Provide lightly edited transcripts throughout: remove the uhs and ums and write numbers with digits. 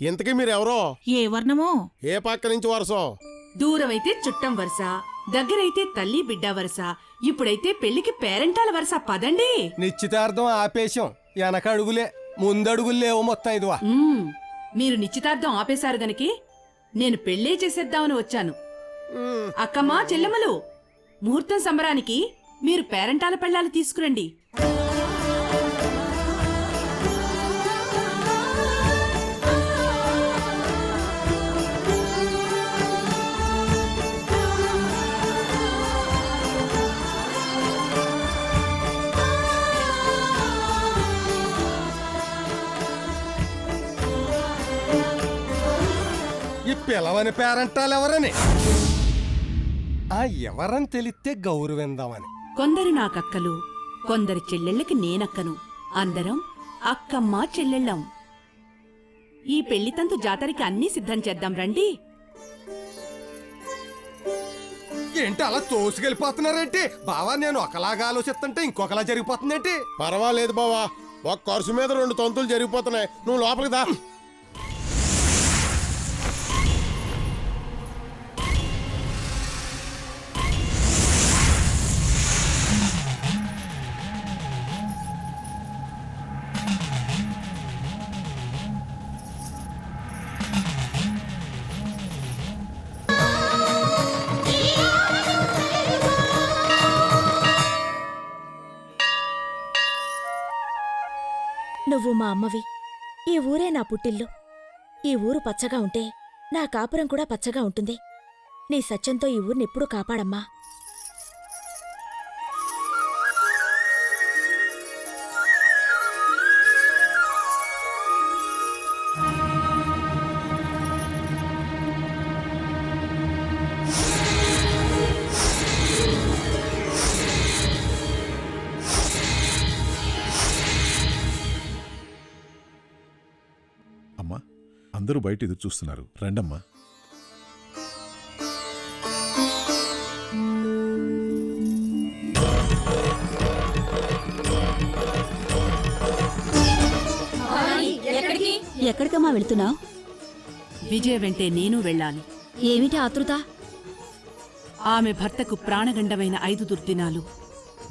ఇంతకీ మీరెవరో? ఏ వర్ణమో? ఏ పక్క నుంచి వరసో? దూరమైతే చుట్టం వరుస, దగ్గరైతే తల్లి బిడ్డ వరుస, ఇప్పుడైతే పెళ్లికి పేరెంటాల వరుస. పదండి. నిశ్చితార్థం ఆపేశం, వెనక అడుగులే ముందడుగులు లేవు. మొత్తం ఇదివా. మీరు నిశ్చితార్థం ఆపేశారు గనికి నేను పెళ్ళే చేసేద్దామని వచ్చాను. అక్కమ్మా చెల్లెమ్మలు, ముహూర్తం సంబరానికి మీరు పేరెంటాల పెళ్ళాలు తీసుకురండి. ఈ పిలవని పేరంటాలు ఎవరని, ఆ ఎవరని తెలిస్తే గౌరవిందామని. కొందరు నాకక్కలు, కొందరి చెల్లెళ్ళకి నేనక్కను. అందరం అక్కమ్మ చెల్లెళ్ళం. ఈ పెళ్లితంతు జాతరకి అన్నీ సిద్ధం చేద్దాం రండి. ఏంటి అలా తోసుకెళ్ళిపోతున్నారేంటి బావా? నేను ఒకలాగా ఆలోచిస్తుంటే ఇంకొకలా జరిగిపోతుందేంటి? పర్వాలేదు బావా, ఒక ఖర్చు మీద 2 తంతులు జరిగిపోతున్నాయి. నువ్వు లోపలికి దా. నువ్వు మా అమ్మవి. ఈ ఊరే నా పుట్టిల్లు. ఈ ఊరు పచ్చగా ఉంటే నా కాపురం కూడా పచ్చగా ఉంటుంది. నీ సత్యంతో ఈ ఊరినెప్పుడూ కాపాడమ్మా. అమ్మా, అందరూ బయట ఎదురు చూస్తున్నారు, రండమ్మా. ఎక్కడికమ్మా వెళుతున్నావు? విజయ వెంటే నేను వెళ్ళాలి. ఏమిటి ఆతృత? ఆమె భర్తకు ప్రాణగండమైన 5 దుర్దినాలు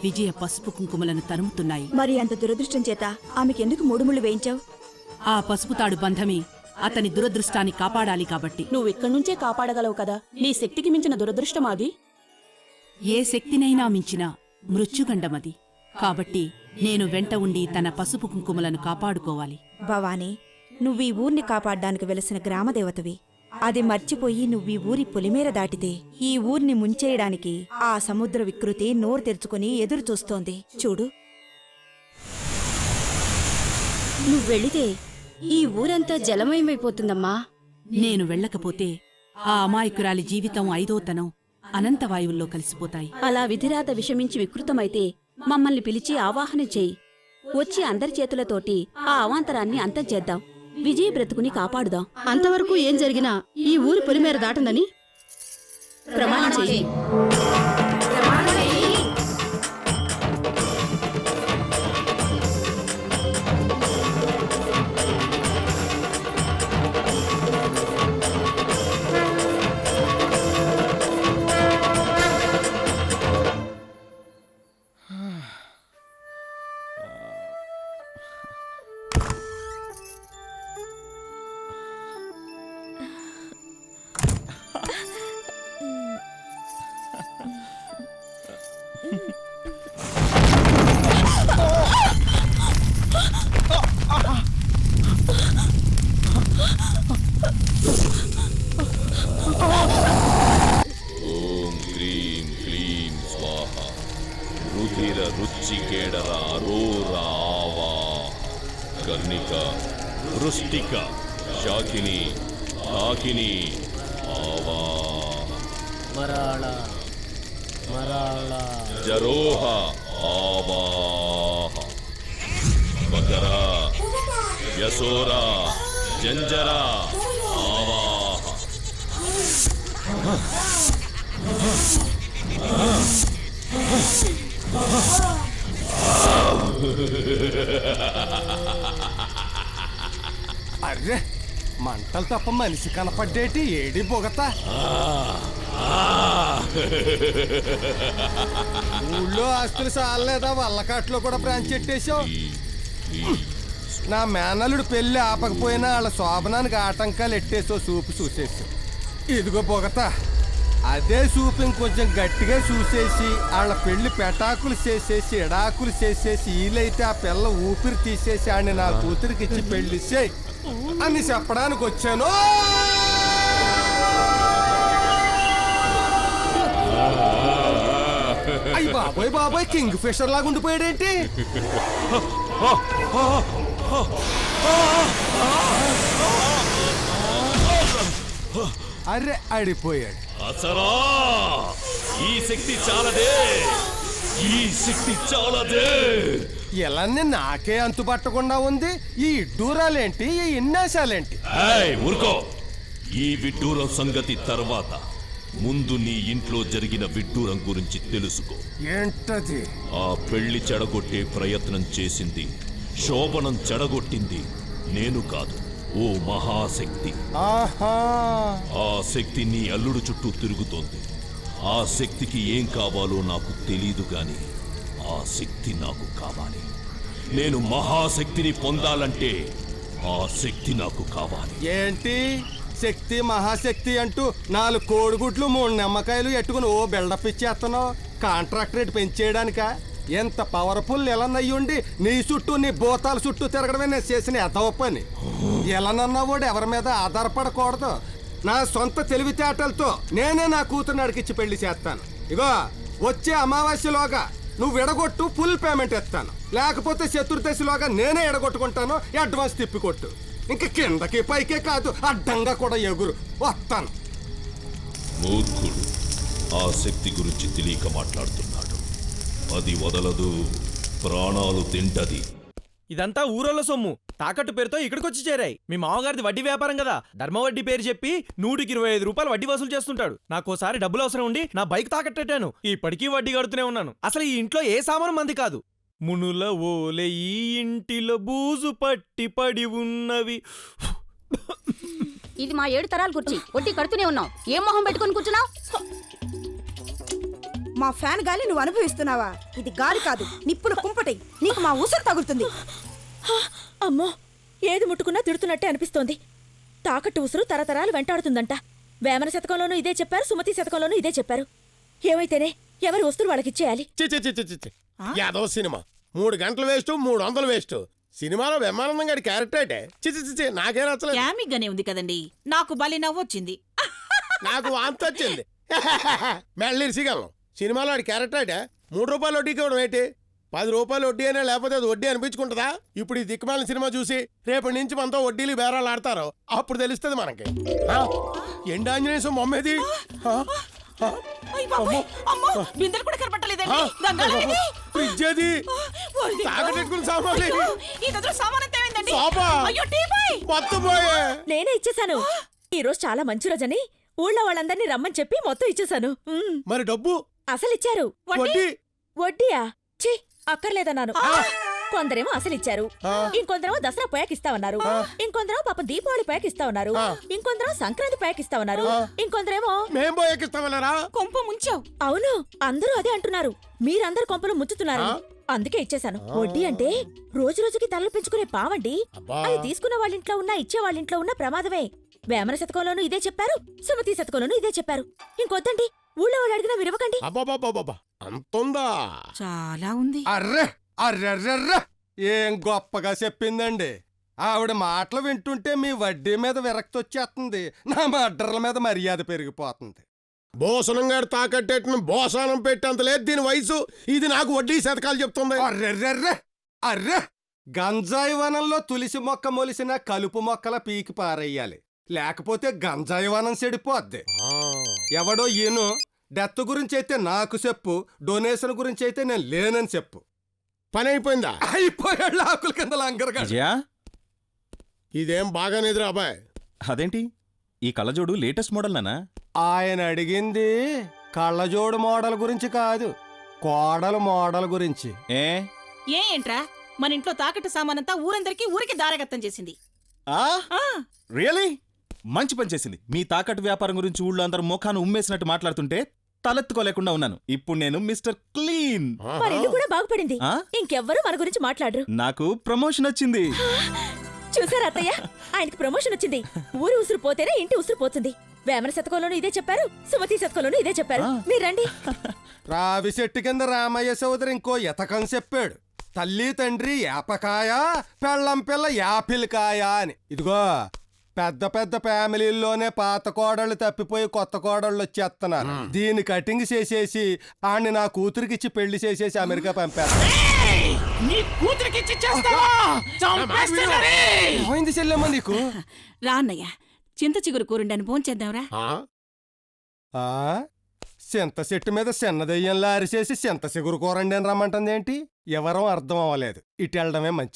విజయ పసుపు కుంకుమలను తరుముతున్నాయి. మరి అంత దురదృష్టం చేత ఆమెకెందుకు 3 ముళ్ళు వేయించావు? ఆ పసుపుతాడు బంధమే అతని దురదృష్టాన్ని కాపాడాలి కాబట్టి. నువ్విక్కడ్నుంచే కాపాడగలవు కదా. నీ శక్తికి మించిన దురదృష్టమాది. ఏ శక్తినైనా మించిన మృత్యుగండమది. కాబట్టి నేను వెంట ఉండి తన పసుపు కుంకుమలను కాపాడుకోవాలి. భవానీ, నువ్వీ ఊర్ని కాపాడ్డానికి వెలసిన గ్రామదేవతవి. అది మర్చిపోయి నువ్వీ ఊరి పొలిమేర దాటితే ఈ ఊర్ని ముంచేయడానికి ఆ సముద్ర వికృతి నోరు తెరుచుకుని ఎదురు చూస్తోంది. చూడు. నువ్వెళితే ఈ ఊరంతా జలమయమైపోతుందమ్మా. నేను వెళ్ళకపోతే ఆ అమాయకురాలి జీవితం 5వ తనం అనంతవాయువుల్లో కలిసిపోతాయి. అలా విధిరాత విషమించి వికృతమైతే మమ్మల్ని పిలిచి ఆవాహన చెయ్యి. వచ్చి అందరి చేతులతోటి ఆ అవాంతరాన్ని అంతం చేద్దాం. విజయ బ్రతుకుని కాపాడుదాం. అంతవరకు ఏం జరిగినా ఈ ఊరి పొలిమేర దాటనని ప్రమాణం చెయ్యి. వృష్టిక శాకిని ఆకిని ఆవా మరాళ మరాళ జరోహ ఆవాహ మకర యశోర జంజర ఆవాహ అర్రే మంటలు తప్ప మనిషి కనపడ్డేటి ఏడి బొగతా ఊళ్ళో ఆస్తులు చాలలేదా వల్లకాట్లో కూడా బ్రాంచ్ ఎట్టేశావు. నా మేనల్లుడు పెళ్లి ఆపకపోయినా వాళ్ళ శోభనానికి ఆటంకాలు ఎట్టేసో చూపు చూసేసావు. ఇదిగో బొగతా అదే చూపు ఇంకొంచెం గట్టిగా చూసేసి వాళ్ళ పెళ్లి పెటాకులు చేసేసి ఎడాకులు చేసేసి వీలైతే ఆ పిల్ల ఊపిరి తీసేసి ఆడిని నా కూతురికి ఇచ్చి పెళ్లి చేయి అని చెప్పడానికి వచ్చాను. అయ్యి బాబోయ్ బాబోయ్ కింగ్ ఫిషర్ లాగా ఉండిపోయాడేంటి? అరే అడిపోయాడు. అసరా ఈ శక్తి చాలదే, ఈ శక్తి చాలదే. ఇలానే నాకే అంతుపట్టకుండా ఉంది. ఈ ఇడ్డూరాలేంటి, ఈ ఇన్నేశాలేంటి? ఊరుకో. ఈ విడ్డూరం సంగతి తర్వాత ముందు నీ ఇంట్లో జరిగిన విడ్డూరం గురించి తెలుసుకో. ఏంటది? ఆ పెళ్లి చెడగొట్టే ప్రయత్నం చేసింది, శోభనం చెడగొట్టింది నేను కాదు, ఓ మహాశక్తి. ఆహా, ఆ శక్తి నీ అల్లుడు చుట్టూ తిరుగుతోంది. ఆ శక్తికి ఏం కావాలో నాకు తెలీదు గాని ఆ శక్తి నాకు కావాలి. నేను మహాశక్తిని పొందాలంటే ఆ శక్తి నాకు కావాలి. ఏంటి శక్తి మహాశక్తి అంటూ 4 కోడిగుడ్లు 3 నిమ్మకాయలు ఎట్టుకుని ఓ బిల్డప్ ఇచ్చేస్తున్నావు. కాంట్రాక్ట్ రేట్ పెంచేయడానికా? ఎంత పవర్ఫుల్ ఎలానయ్యుండి నీ చుట్టూ నీ భూతాల చుట్టూ తిరగడమే నేను చేసిన ఎదవ పని. ఎలానన్నావాడు ఎవరి మీద ఆధారపడకూడదు. నా సొంత తెలివితేటలతో నేనే నా కూతుర్ని అడిగిచ్చి పెళ్లి చేస్తాను. ఇగో వచ్చే అమావాస్యలోగా నువ్వు ఎడగొట్టు, ఫుల్ పేమెంట్ ఇస్తాను. లేకపోతే చతుర్దశిలోగా నేనే ఎడగొట్టుకుంటాను, అడ్వాన్స్ తిప్పికొట్టు. ఇంక కిందకి పైకే కాదు అడ్డంగా కూడా ఎగురు. వస్తాను. మూర్ఖుడు ఆ శక్తి గురించి తెలియక మాట్లాడుతున్నాడు. అది వదలదు, ప్రాణాలు తింటది. ఇదంతా ఊరోళ్ళ సొమ్ము తాకట్టు పేరుతో ఇక్కడికొచ్చి చేరాయి. మీ మామగారిది వడ్డీ వ్యాపారం కదా, ధర్మ వడ్డీ పేరు చెప్పి 125 రూపాయలు వడ్డీ వసూలు చేస్తుంటాడు. నాకోసారి డబ్బులు అవసరం ఉండి నా బైక్ తాకట్టెట్టాను. ఇప్పటికీ వడ్డీ కడుతూనే ఉన్నాను. అసలు ఈ ఇంట్లో ఏ సామాను మంది కాదు. మునుల ఓలే ఈ ఇంటిలో బూజు పట్టి పడి ఉన్నవి. ఇది మా 7 తరాల కుర్చీ, వడ్డీ కడుతూనే ఉన్నాం. ఏం మొహం పెట్టుకుని కూర్చున్నావు? మా ఫ్యాన్ గాలి నువ్వు అనుభవిస్తున్నావా? ఇది గాలి కాదు, నిప్పులు కుంపటి. నీకు మా ఊసరు తగులుతుంది. అమ్మో, ఏది ముట్టుకున్నా తిడుతున్నట్టే అనిపిస్తోంది. తాకట్టు ఉసురు తరతరాలు వెంటాడుతుందంట. వేమన శతకంలోనూ ఇదే చెప్పారు, సుమతి శతకంలోనూ ఇదే చెప్పారు. ఏమైతేనే ఎవరి వస్తువులు వాళ్ళకిచ్చేయాలి. యాదవ సినిమా 3 గంటలు వేస్ట్, 300 వేస్ట్. సినిమాలో బ్రహ్మానందం గారి క్యారెక్టర్ అంటే చిచి నాకే నచ్చలేదు. యామిగ్గానే ఉంది కదండి, నాకు బలి నవ్వొచ్చింది. నాకు వాంతి వచ్చింది. మెళ్ళిరిసిగలం సినిమాలో ఆడి క్యారెక్టర్ అంటే 3 రూపాయలు వడ్డీకి ఇవ్వడం ఏంటి? 10 రూపాయలు వడ్డీ అయినా లేకపోతే అది వడ్డీ అనిపించుకుంటుందా? ఇప్పుడు ఈ దిక్కుమాలిన సినిమా చూసి రేపటి నుంచి మనతో వడ్డీలు బేరాలు ఆడతారు, అప్పుడు తెలుస్తుంది మనకి. ఎండాంజనేయ స్వామి బొమ్మేది? ఫ్రిడ్జ్ తాకటెట్టుకుని సామాన్ మొత్తం పోయే. నేనే ఇచ్చేశాను. ఈ రోజు చాలా మంచి రోజని ఊళ్ళో వాళ్ళందరినీ రమ్మని చెప్పి మొత్తం ఇచ్చేశాను. మరి డబ్బు అసలిచ్చారు. వడ్డీ? వడ్డీయా? ఛీ, అక్కర్లేదన్నాను. కొందరేమో అసలిచ్చారు, ఇంకొందరేమో దసరా పోయాక ఇస్తామన్నారు, ఇంకొందరేమో పాప దీపావళి పోయాక ఇస్తామన్నారు, ఇంకొందరేమో సంక్రాంతి పోయాక ఇస్తామన్నారు, ఇంకొందరేమో మేం పోయాక ఇస్తామన్నారా? కొంప ముంచావు. అవును, అందరూ అదే అంటున్నారు. మీరందరు కొంపలు ముంచుతున్నారు. అందుకే ఇచ్చేశాను. వడ్డీ అంటే రోజు రోజుకి తలలు పెంచుకునే పావండి. అది తీసుకున్న వాళ్ళింట్లో ఉన్నా ఇచ్చే వాళ్ళింట్లో ఉన్నా ప్రమాదమే. వేమన శతకంలోనూ ఇదే చెప్పారు, సుమతి శతకంలోనూ ఇదే చెప్పారు. ఇంకొద్దండి, ఊళ్ళో వాళ్ళు అడిగినా విరవకండి. అంతుందా? చాలా ఉంది. అర్రే అర్రెర్రెర్ర ఏం గొప్పగా చెప్పిందండి. ఆవిడ మాటలు వింటుంటే మీ వడ్డీ మీద విరక్తి వచ్చేస్తుంది, నా మడ్డర్ల మీద మర్యాద పెరిగిపోతుంది. భోసనం గారు తాకట్టేట్టును భోసానం పెట్టేంత లేదు దీని వయసు. ఇది నాకు వడ్డీ శతకాలు చెప్తుంది. అర్రెర్రెర్రే అర్రే, గంజాయి వనంలో తులసి మొక్క మొలిసిన కలుపు మొక్కల పీకి పారేయాలి, లేకపోతే గంజాయి వనం చెడిపోద్ది. ఎవడో ఈను డెత్ గురించి అయితే నాకు చెప్పు, డొనేషన్ గురించి అయితే నేను లేనని చెప్పు. పని అయిపోయిందా? అయిపోయాడు ఆకుల కింద లంగరగా. ఇదేం బాగానేదిరా అబ్బాయి. అదేంటి ఈ కళ్ళజోడు లేటెస్ట్ మోడల్ నానా? ఆయన అడిగింది కళ్ళజోడు మోడల్ గురించి కాదు, కోడల మోడల్ గురించి. ఏంట్రా, మన ఇంట్లో తాకట్టు సామానంతా ఊరందరికీ ఊరికి దారగత్తం చేసింది. రియలీ మంచి పని చేసింది. మీ తాకట్టు వ్యాపారం గురించి ఊళ్ళో అందరూ ముఖాన్ని ఉమ్మేసినట్టు మాట్లాడుతుంటే తలెత్తుకోలేకుండా ఉన్నాను. ఇప్పుడు నేను మిస్టర్ క్లీన్. మన ఇల్లు కూడా బాగుపడింది. ఆ? ఇంకెవ్వరూ మన గురించి మాట్లాడరు. నాకు ప్రమోషన్ వచ్చింది. చూసారా అత్తయ్య, ఆయనకి ప్రమోషన్ వచ్చింది. ఊరు ఉసురు పోతేనే ఇంటి ఉసురు పోతుంది. వేమన శతకంలోనూ ఇదే చెప్పారు, సుమతి శతకంలోనూ ఇదే చెప్పారు. మీరు రండి. రావి చెట్టు కింద రామయ్య సోదరు ఇంకో ఎతకం చెప్పాడు. తల్లి తండ్రి ఏపకాయ, పెళ్ళం పిల్ల యాపిల్కాయ అని. ఇదిగో పెద్ద పెద్ద ఫ్యామిలీల్లోనే పాత కోడళ్ళు తప్పిపోయి కొత్త కోడళ్ళు వచ్చేస్తున్నారు. దీన్ని కటింగ్ చేసేసి ఆడిని నా కూతురికిచ్చి పెళ్లి చేసేసి అమెరికా పంపారు. ఏమైంది చెల్లెమ్మ నీకు? రా అన్నయ్య, చింత చిగురు కూరుండని భోంచేద్దాంరా. ఆ చింత చెట్టు మీద చిన్నదయ్యంలా అరిసేసి చింత చిగురు కూరండి అని రమ్మంటుంది ఏంటి? ఎవరం అర్థం అవ్వలేదు. ఇటు వెళ్ళడమే మంచి.